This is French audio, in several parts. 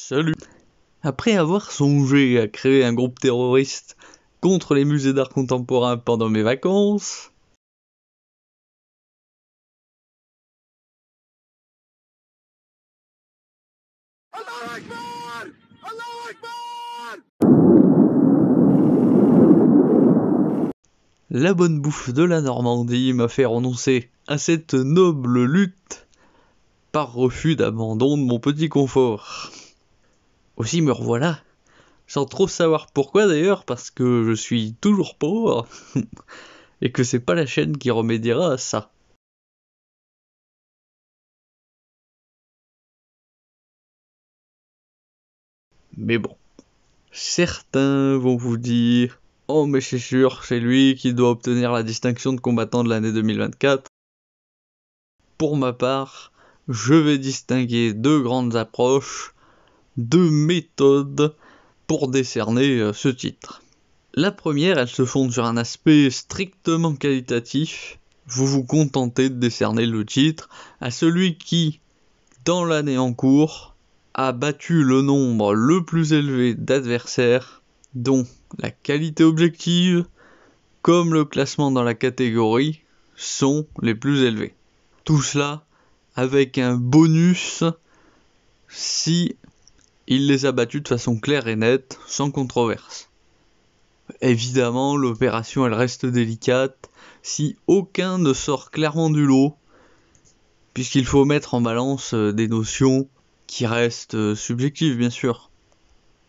Salut. Après avoir songé à créer un groupe terroriste contre les musées d'art contemporain pendant mes vacances, la bonne bouffe de la Normandie m'a fait renoncer à cette noble lutte par refus d'abandon de mon petit confort. Aussi me revoilà, sans trop savoir pourquoi d'ailleurs, parce que je suis toujours pauvre, et que c'est pas la chaîne qui remédiera à ça. Mais bon, certains vont vous dire « Oh mais c'est sûr, c'est lui qui doit obtenir la distinction de combattant de l'année 2024 ». Pour ma part, je vais distinguer deux grandes approches, deux méthodes pour décerner ce titre. La première, elle se fonde sur un aspect strictement qualitatif. Vous vous contentez de décerner le titre à celui qui, dans l'année en cours, a battu le nombre le plus élevé d'adversaires dont la qualité objective comme le classement dans la catégorie sont les plus élevés. Tout cela avec un bonus si il les a battus de façon claire et nette, sans controverse. Évidemment, l'opération elle reste délicate si aucun ne sort clairement du lot, puisqu'il faut mettre en balance des notions qui restent subjectives bien sûr.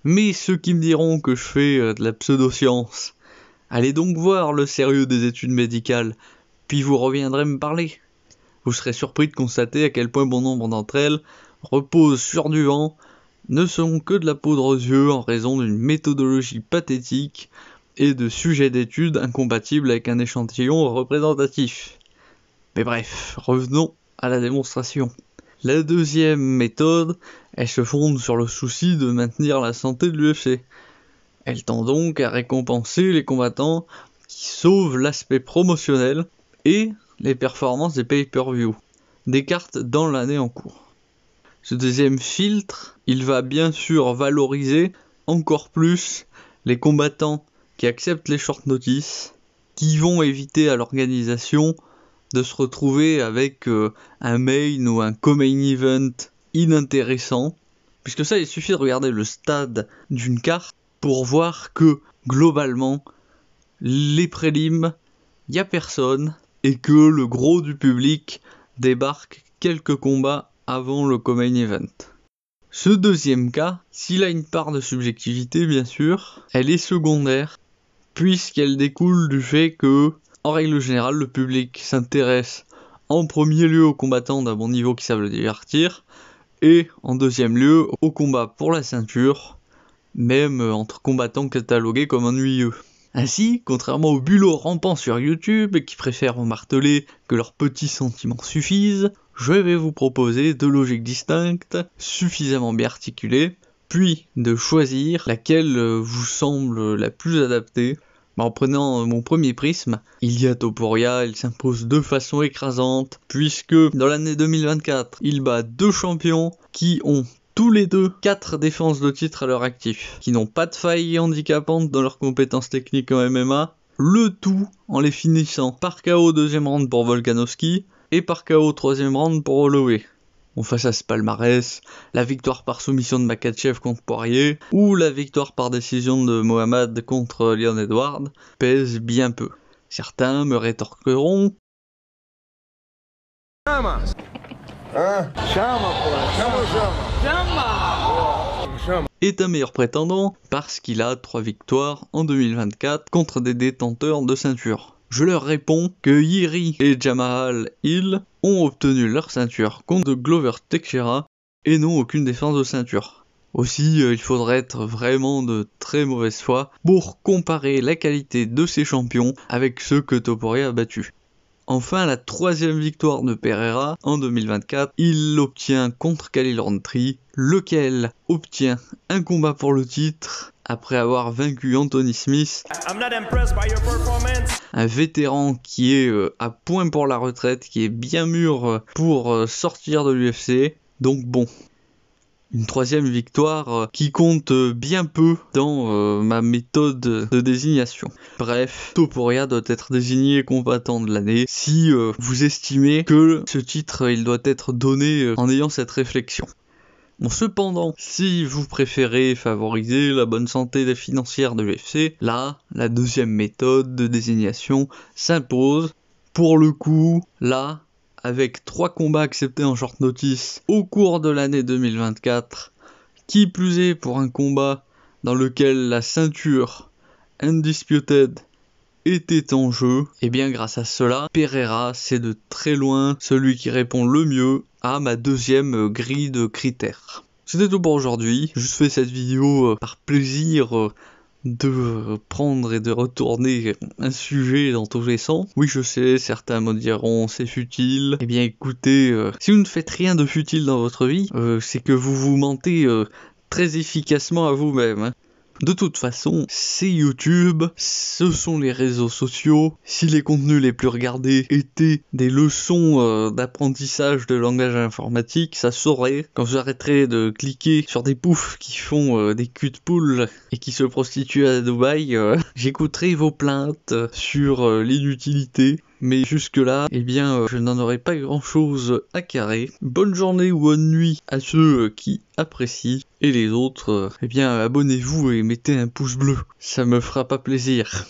Mais ceux qui me diront que je fais de la pseudo-science, allez donc voir le sérieux des études médicales, puis vous reviendrez me parler. Vous serez surpris de constater à quel point bon nombre d'entre elles reposent sur du vent, ne sont que de la poudre aux yeux en raison d'une méthodologie pathétique et de sujets d'études incompatibles avec un échantillon représentatif. Mais bref, revenons à la démonstration. La deuxième méthode, elle se fonde sur le souci de maintenir la santé de l'UFC. Elle tend donc à récompenser les combattants qui sauvent l'aspect promotionnel et les performances des pay-per-view, des cartes dans l'année en cours. Ce deuxième filtre, il va bien sûr valoriser encore plus les combattants qui acceptent les short notice, qui vont éviter à l'organisation de se retrouver avec un main ou un co-main event inintéressant, puisque ça il suffit de regarder le stade d'une carte pour voir que globalement les prélims, y a personne et que le gros du public débarque quelques combats avant le co-main event. Ce deuxième cas, s'il a une part de subjectivité bien sûr, elle est secondaire puisqu'elle découle du fait que en règle générale, le public s'intéresse en premier lieu aux combattants d'un bon niveau qui savent le divertir, et en deuxième lieu aux combats pour la ceinture, même entre combattants catalogués comme ennuyeux. Ainsi, contrairement aux bulots rampants sur YouTube qui préfèrent en marteler que leurs petits sentiments suffisent, je vais vous proposer deux logiques distinctes, suffisamment bien articulées, puis de choisir laquelle vous semble la plus adaptée. En prenant mon premier prisme, Ilia Topuria, il s'impose de façon écrasante, puisque dans l'année 2024, il bat deux champions qui ont tous les deux 4 défenses de titre à leur actif, qui n'ont pas de failles handicapantes dans leurs compétences techniques en MMA, le tout en les finissant par KO deuxième round pour Volkanovski et par KO troisième round pour Holloway. On face à ce palmarès, la victoire par soumission de Makhachev contre Poirier ou la victoire par décision de Mohamed contre Leon Edwards pèsent bien peu. Certains me rétorqueront est un meilleur prétendant parce qu'il a 3 victoires en 2024 contre des détenteurs de ceinture. Je leur réponds que Yeri et Jamahal Hill ont obtenu leur ceinture contre Glover Teixeira et n'ont aucune défense de ceinture. Aussi, il faudrait être vraiment de très mauvaise foi pour comparer la qualité de ces champions avec ceux que Topuria a battus. Enfin, la troisième victoire de Pereira en 2024, il l'obtient contre Khalil Rountree, lequel obtient un combat pour le titre après avoir vaincu Anthony Smith, un vétéran qui est à point pour la retraite, qui est bien mûr pour sortir de l'UFC. Donc bon, Une troisième victoire qui compte bien peu dans ma méthode de désignation. Bref, Topuria doit être désigné combattant de l'année si vous estimez que ce titre il doit être donné en ayant cette réflexion. Bon, cependant, si vous préférez favoriser la bonne santé financière de l'UFC, là, la deuxième méthode de désignation s'impose. Pour le coup, là, avec 3 combats acceptés en short notice au cours de l'année 2024, qui plus est pour un combat dans lequel la ceinture Undisputed était en jeu, et bien grâce à cela, Pereira c'est de très loin celui qui répond le mieux à ma deuxième grille de critères. C'était tout pour aujourd'hui, je fais cette vidéo par plaisir de prendre et de retourner un sujet dans tous les sens. Oui, je sais, certains me diront c'est futile. Eh bien écoutez, si vous ne faites rien de futile dans votre vie, c'est que vous vous mentez très efficacement à vous-même, hein. De toute façon, c'est YouTube, ce sont les réseaux sociaux. Si les contenus les plus regardés étaient des leçons d'apprentissage de langage informatique, ça saurait. Quand vous arrêterez de cliquer sur des poufs qui font des culs de poule et qui se prostituent à Dubaï, j'écouterai vos plaintes sur l'inutilité. Mais jusque-là, eh bien, je n'en aurai pas grand-chose à carrer. Bonne journée ou bonne nuit à ceux qui apprécient. Et les autres, eh bien, abonnez-vous et mettez un pouce bleu. Ça me fera pas plaisir.